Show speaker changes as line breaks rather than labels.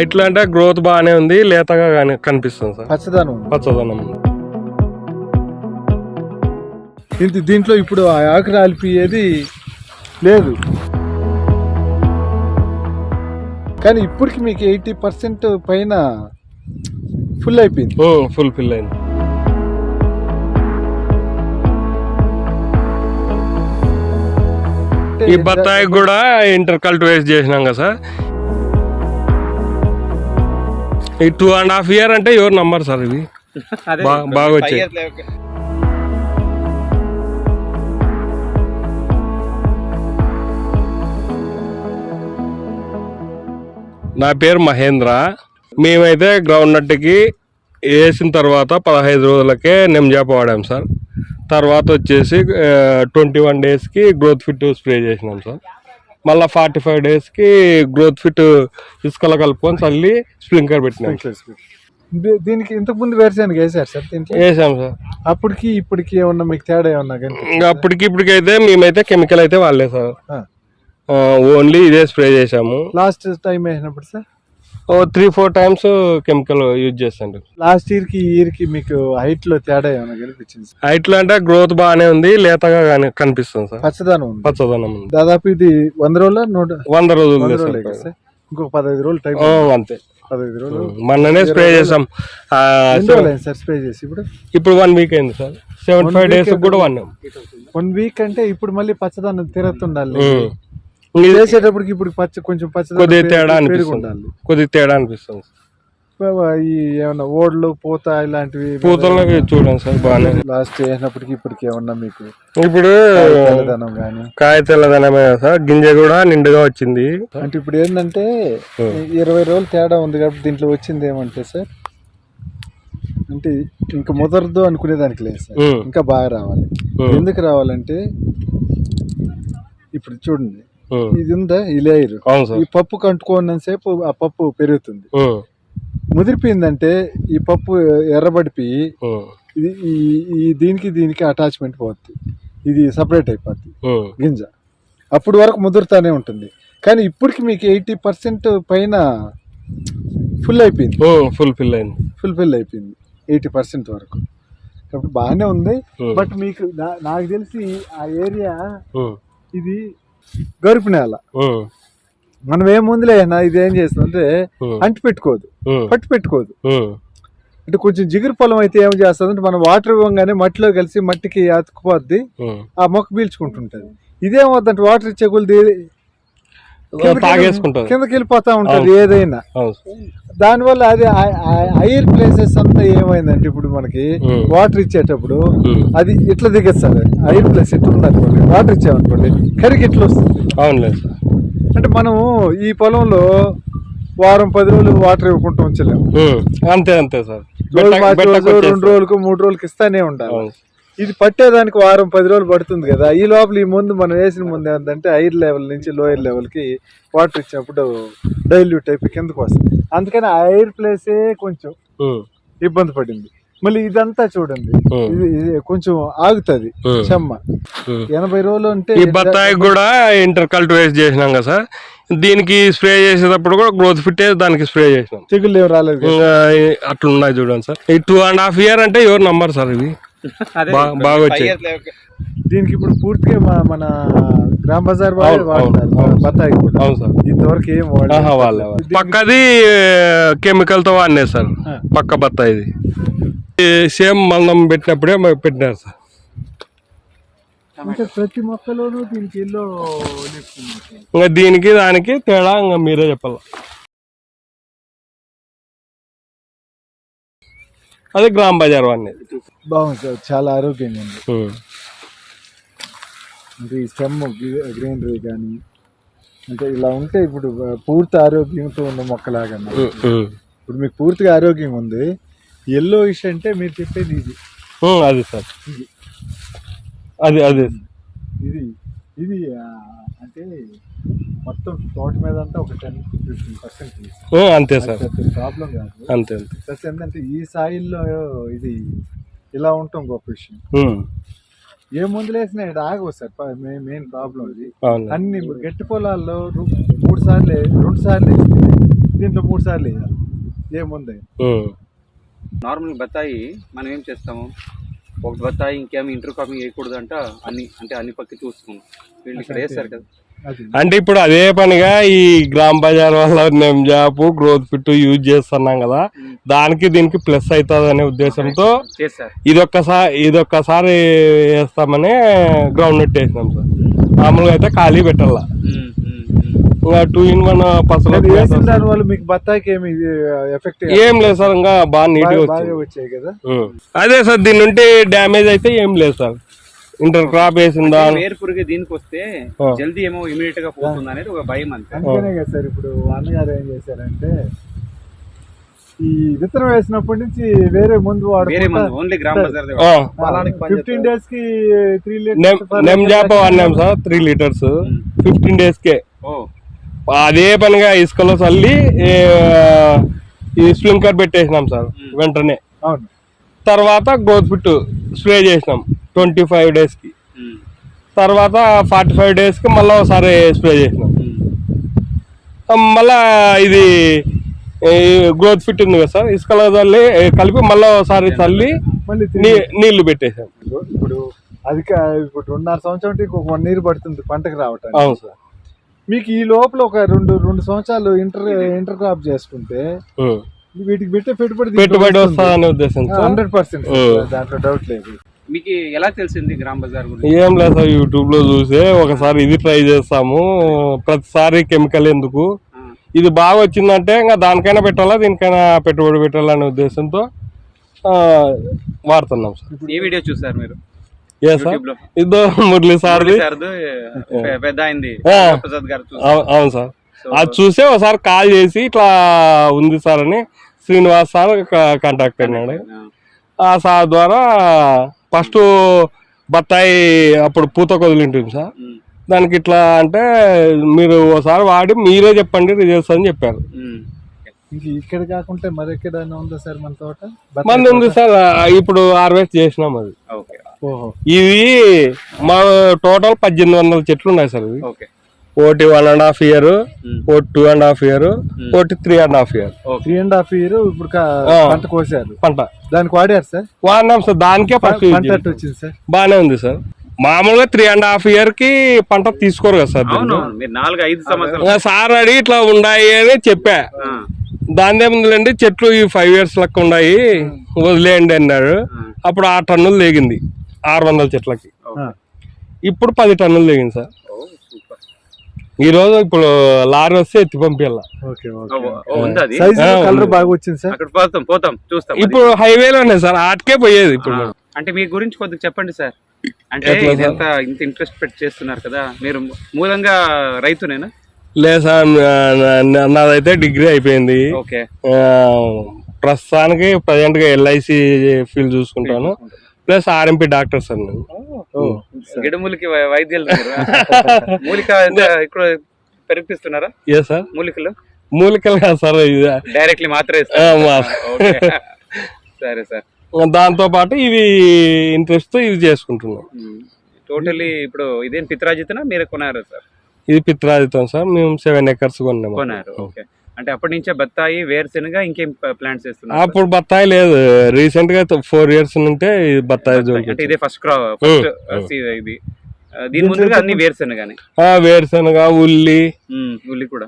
ఇట్లా అంటే గ్రోత్ బాగానే ఉంది, లేతగా కనిపిస్తుంది సార్. పచ్చదనం
దీంట్లో ఇప్పుడు ఆకు రాలిపోయేది లేదు, కానీ ఇప్పటికి మీకు 80% పైన ఫుల్ అయిపోయింది.
ఫుల్ ఫిల్ అయింది. ఈ బత్తాయి కూడా ఇంటర్ కల్టివేట్ చేసినాం కదా సార్. ఈ 2.5 years అంటే ఎవరు నమ్మరు సార్. ఇవి బాగా వచ్చాయి. నా పేరు మహేంద్ర. మేమైతే గ్రౌండ్ నట్కి వేసిన తర్వాత 15 రోజులకే నెమ్జాప వాడాం సార్. తర్వాత వచ్చేసి 21 daysకి గ్రోత్ ఫిట్ స్ప్రే చేసినాం సార్. మళ్ళీ 45 daysకి గ్రోత్ ఫిట్ ఇసుకలో కలుపుకొని చల్లి స్ప్రింక్లర్ పెట్టినాం.
దీనికి ఇంతకు ముందు వేరుశనగ వేసారు సార్?
వేసాం సార్.
అప్పటికి ఇప్పటికి ఏమన్నా మీకు తేడా ఏమన్నా?
అప్పటికి ఇప్పటికైతే మేమైతే కెమికల్ అయితే వాడలేదు సార్. ఓన్లీ ఇదే స్ప్రే చేసాము.
లాస్ట్ టైం వేసినప్పుడు సార్
3-4 times కెమికల్ యూజ్ చేస్తాండి.
లాస్ట్ ఇయర్కి మీకు హైట్ లో తేడా ఏమైనా కనిపించింది?
హైట్ లో అంటే గ్రోత్ బాగానే ఉంది, లేతగా కనిపిస్తుంది సార్.
పచ్చదనం ఉంది. దాదాపు ఇది 100 రోజులు
100 రోజులు
ఇంకొక 15 రోజులు టైం
అంతే.
15 రోజులు
మొన్ననే స్ప్రే చేసాం
సార్. స్ప్రే చేసి
ఇప్పుడు 1 week అయింది సార్. 75 days కూడా
1 week అంటే ఇప్పుడు మళ్ళీ పచ్చదనం తిరుగుతుండాలి. చేసేటప్పటికి ఇప్పుడు కొంచెం
కొద్దిగా తేడా అనిపిస్తుంది.
ఈ ఏమన్నా ఓడ్లు పూత ఇలాంటివి
పూతలు చూడండి సార్ బాగానే.
లాస్ట్ చేసినప్పటికి ఇప్పటికి ఏమన్నా మీకు
ఇప్పుడు కాయ తెల్లదనమే సార్. గింజ కూడా నిండుగా వచ్చింది.
అంటే ఇప్పుడు ఏంటంటే 20 రోజులు తేడా ఉంది కాబట్టి దీంట్లో వచ్చింది ఏమంటే సార్, అంటే ఇంకా ముదరదు అనుకునేదానికి లేదు సార్, ఇంకా బాగా రావాలి. ఎందుకు రావాలంటే ఇప్పుడు చూడండి, ఇది ఉందా ఈ లేయర్, ఈ పప్పు కంటుకోనంతసేపు ఆ పప్పు పెరుగుతుంది. ముదిరిపోయిందంటే ఈ పప్పు ఎర్రబడిపోయి ఈ దీనికి అటాచ్మెంట్ పోతుంది, ఇది సపరేట్ అయిపోద్ది గింజ. అప్పుడు వరకు ముదురుతానే ఉంటుంది. కానీ ఇప్పటికి మీకు 80% పైన ఫుల్ అయిపోయింది. ఫుల్ ఫిల్ అయిపోయింది 80% వరకు. కాబట్టి బాగానే ఉంది. బట్ మీకు నాకు తెలిసి ఆ ఏరియా ఇది గరుపు నేల. మనం ఏముందిలే ఇది ఏం చేస్తుందంటే అంటి పెట్టుకోదు, పట్టు పెట్టుకోదు. అంటే కొంచెం జిగురు పొలం అయితే ఏం చేస్తుంది, మనం వాటర్ ఇవ్వగానే మట్టిలో కలిసి మట్టికి అతుక్కుపోద్ది, ఆ మొక్క పీల్చుకుంటుంటది. ఇదేమవుతుందంటే వాటర్ ఇచ్చే కొద్ది కిందకి వెళ్ళిపోతా ఉంటది ఏదైనా. దానివల్ల అది హైర్ ప్లేసెస్ అంతా ఏమైందంటే ఇప్పుడు మనకి వాటర్ ఇచ్చేటప్పుడు అది ఇట్లా దిగేస్తుంది. హైర్ ప్లేస్ ఇట్లా ఉంది అనుకోండి, వాటర్ ఇచ్చామనుకోండి కరికి ఇట్లా వస్తుంది. అంటే మనము ఈ పొలంలో వారం 10 రోజులు వాటర్ ఇవ్వకుండా ఉంచలేము.
అంతే సార్.
2 రోజులకు 3 రోజులకి ఇస్తానే ఉండాలి. ఇది పట్టేదానికి వారం 10 రోజులు పడుతుంది కదా. ఈ లోపల ఈ ముందు మనం వేసిన ముందు ఏంటంటే హైర్ లెవెల్ నుంచి లోయర్ లెవెల్కి వాటర్ ఇచ్చినప్పుడు డైల్యూట్ అయిపోయి కిందకు వస్తుంది. అందుకని హైర్ ప్లేసే కొంచెం ఇబ్బంది పడింది. మళ్ళీ ఇదంతా చూడండి, ఇది కొంచెం ఆగుతుంది చెమ్మ. 80 రోజులు అంటే
ఈ బత్తాయి కూడా ఇంటర్ కల్టివేట్ చేసినాం కదా సార్. దీనికి స్ప్రే చేసేటప్పుడు కూడా గ్రోత్ ఫిట్ దానికి స్ప్రే చేసినాం.
చిగుళ్ళు ఏం రాలేదు.
అట్లా ఉన్నాయి చూడండి సార్. ఈ 2.5 years అంటే ఎవరు నమ్మరు సార్. ఇవి బాగా వచ్చాయి.
దీనికి ఇప్పుడు పూర్తిగా మన గ్రామ బజార్ బత్తాయి ఇంతవరకు ఏం
పక్కది కెమికల్ తో వాడినాయి సార్. పక్క బత్తాయిది సేమ్ మందం పెట్టినప్పుడే పెట్టినారు సార్.
ప్రతి మొక్కలోనూ దీనికి
ఇంకా దీనికి దానికి తేడా ఇంకా మీరే చెప్పాల. అది గ్రామ బజార్ అనేది
బాగుంది సార్, చాలా ఆరోగ్యంగా ఉంది. అంటే ఈ స్టెమ్ గ్రీనరీ కానీ అంటే ఇలా ఉంటే ఇప్పుడు పూర్తి ఆరోగ్యంతో ఉన్న మొక్కలాగా. ఇప్పుడు మీకు పూర్తిగా ఆరోగ్యంగా ఉంది. ఎల్లో ఇష్ అంటే మీరు చెప్పేది ఇది
అది సార్. అది
ఇది అంటే మొత్తం తోట మీద అంతా ఒక 10-15%
అంతే సార్.
ప్రాబ్లం కాదు.
అంతే
ప్లస్ ఏంటంటే ఈ సాయిల్లో ఇది ఇలా ఉంటాం గొప్ప విషయం. ఏ మందులు వేసినా ఇక్కడ ఆగవు సార్. మెయిన్ ప్రాబ్లం ఇది. అన్ని గట్టి పొలాల్లో 2 సార్లు వేస్తే దీంట్లో 3 సార్లు వేయాలి ఏముంది.
నార్మల్ బత్తాయి మనం ఏం చేస్తాము, ఒక బత్తాయి ఇంకేమి ఇంటర్ క్రాపింగ్ వేయకూడదు అంట, అన్ని పక్క చూసుకున్నాం. వీళ్ళు ఇక్కడ వేస్తారు కదా.
అంటే ఇప్పుడు అదే పనిగా ఈ గ్రామ బజార్ వల్ల నెమ్జాప్ గ్రోత్ ఫిట్ యూజ్ చేస్తున్నాం కదా, దానికి దీనికి ప్లస్ అవుతుంది అనే ఉద్దేశంతో ఇదొక్కసారి వేస్తామని గ్రౌండ్ నెట్ వేసినాం సార్. మామూలుగా అయితే ఖాళీ పెట్టాల, ఇంకా 2-in-1 పసలు
దాని వల్ల మీకు బత్తాయికి ఏమి ఎఫెక్ట్
ఏం లేదు సార్, ఇంకా బాగా నీట్ గా
వచ్చాయి కదా.
అదే సార్, దీని నుండి డ్యామేజ్ అయితే ఏం లేదు సార్. ఇంటర్ క్రాప్ వేసిందా
వేరు పురుగు దీనికి వస్తే జల్దీ ఏమో ఇమీడియట్ గా పోతుంది అనేది ఒక భయం అంతే.
అందుకనే కదా సార్ ఇప్పుడు అన్నగారు ఏం చేశారంటే ఈ విత్తనం వేసినప్పటి నుంచి వేరే ముందు
ఓన్లీ గ్రామ బజార్
15 days కి 3
నెమ్జాప్ వాడినాం సార్. 3 liters 15 days కే. అదే పనిగా ఇసుకలో చల్లి ఈ స్ప్రింక్లర్ పెట్టేసినాం సార్ వెంటనే.
అవును.
తర్వాత గ్రోత్ ఫిట్ స్ప్రే చేసినాం 25 days కి. తర్వాత 45 days కి మళ్ళీ ఒకసారి స్ప్రే చేసినాం. మళ్ళా ఇది గ్రోత్ ఫిట్ ఉంది కదా సార్, ఇసుకలో చల్లి కలిపి మళ్ళీ ఒకసారి చల్లి నీళ్లు పెట్టేసాం.
ఇప్పుడు అది ఇప్పుడు 2.5 సంవత్సరం ఒక 1 year పడుతుంది పంటకు రావటానికి.
అవును సార్.
మీకు ఈ లోపల ఒక రెండు సంవత్సరాలు ఇంటర్ క్రాప్ చేసుకుంటే వీటికి పెట్టే పెట్టుబడి
వస్తుందనే ఉద్దేశం
100%. దాంట్లో డౌట్ లేదు.
మీకు ఎలా తెలిసింది గ్రామ బజార్ గురించి?
ఏం లేదు సార్, యూట్యూబ్ లో చూసే ఒకసారి ఇది ట్రై చేస్తాము, ప్రతిసారి కెమికల్ ఎందుకు, ఇది బాగా వచ్చిందంటే ఇంకా దానికైనా పెట్టాలా దీనికైనా పెట్టుబడి పెట్టాలనే ఉద్దేశంతో వాడుతున్నాం సార్.
ఏ వీడియో చూసారు మీరు?
ఏ సార్, ఇదో మురళి సార్
పెద్ద అయింది.
అవును సార్, అది చూసే ఒకసారి కాల్ చేసి ఇట్లా ఉంది సార్ అని శ్రీనివాస్ సార్ కాంటాక్ట్ అయినాడు. ఆ సార్ ద్వారా ఫస్ట్ బత్తాయి అప్పుడు పూత కొదిలింటుంది సార్, దానికి ఇట్లా అంటే మీరు ఒకసారి వాడి మీరే చెప్పండి రిజల్ట్స్ అని చెప్పారు.
ఇక్కడ కాకుండా మరి ఎక్కడైనా ఉందా సార్ మన తోట?
మంది ఉంది సార్, ఇప్పుడు హార్వెస్ట్ చేసినాం. అది ఇది మా టోటల్ 1800 చెట్లు ఉన్నాయి సార్. ఇది ఒకటి 1.5 year, ఒకటి 2.5 year, ఒకటి 3.5 year.
3.5 year ఇప్పుడు పంట కోసారు.
పంట
దానికి వాడారు సార్?
వాడినాం సార్, దానికే ఫస్ట్
వచ్చింది సార్.
బాగానే ఉంది సార్. మామూలుగా 3.5 year కి పంట తీసుకోరు కదా సార్.
4-5 సంవత్సరాలు
సార్ అడిగి ఇట్లా ఉన్నాయి అని చెప్పా. దాని ఏముందిలేండి, చెట్లు ఈ 5 years లెక్క ఉన్నాయి వదిలేయండి అన్నాడు. అప్పుడు 6 టన్నులు లేగింది 600 చెట్లకి. ఇప్పుడు 10 టన్నులు లేగింది సార్. ఈ రోజు ఇప్పుడు లారీ వస్తే ఎత్తి పంపించాల. ఇప్పుడు హైవేలోనే సార్, ఆటకే పోయేది ఇప్పుడు.
అంటే మీ గురించి కొద్దిగా చెప్పండి సార్. అంటే ఇంత ఇంట్రెస్ట్ పెట్టి చేస్తున్నారు కదా, మీరు మూలంగా రైతునేనా?
లేదు సార్, నాదైతే డిగ్రీ అయిపోయింది. ప్రస్తుతానికి ప్రజెంట్ గా LIC ఫీల్డ్ చూసుకుంటాను, ప్లస్ RMP డాక్టర్ సార్ నేను.
గిడమూలికి వైద్యులు మూలిక ఇక్కడ పెరిగిస్తున్నారా?
ఏ సార్, మూలికలు కాదు సార్,
డైరెక్ట్లీ మాత్రమే. సరే సార్.
దాంతో పాటు ఇవి ఇంట్రెస్ట్ తో ఇవి చేసుకుంటున్నాం.
టోటలీ ఇప్పుడు ఇదేం పిత్రాజితనా మీరు కొనారు సార్?
ఇది పిత్రాజితం సార్, మేము 7 acres కొన్నారు.
ఓకే. అంటే అప్పటి నుంచే బత్తాయి, వేరుశెనగ, ఇంకేం ప్లాంట్స్ చేస్తున్నారు?
అప్పుడు బత్తాయి లేదు, రీసెంట్ గా 4 years నుంటే బత్తాయి.
అంటే ఇదే ఫస్ట్ క్రాప్ ఇది. దీని ముందుగా అన్ని వేరుశెనగ,
వేరుశెనగ, ఉల్లి
కూడా.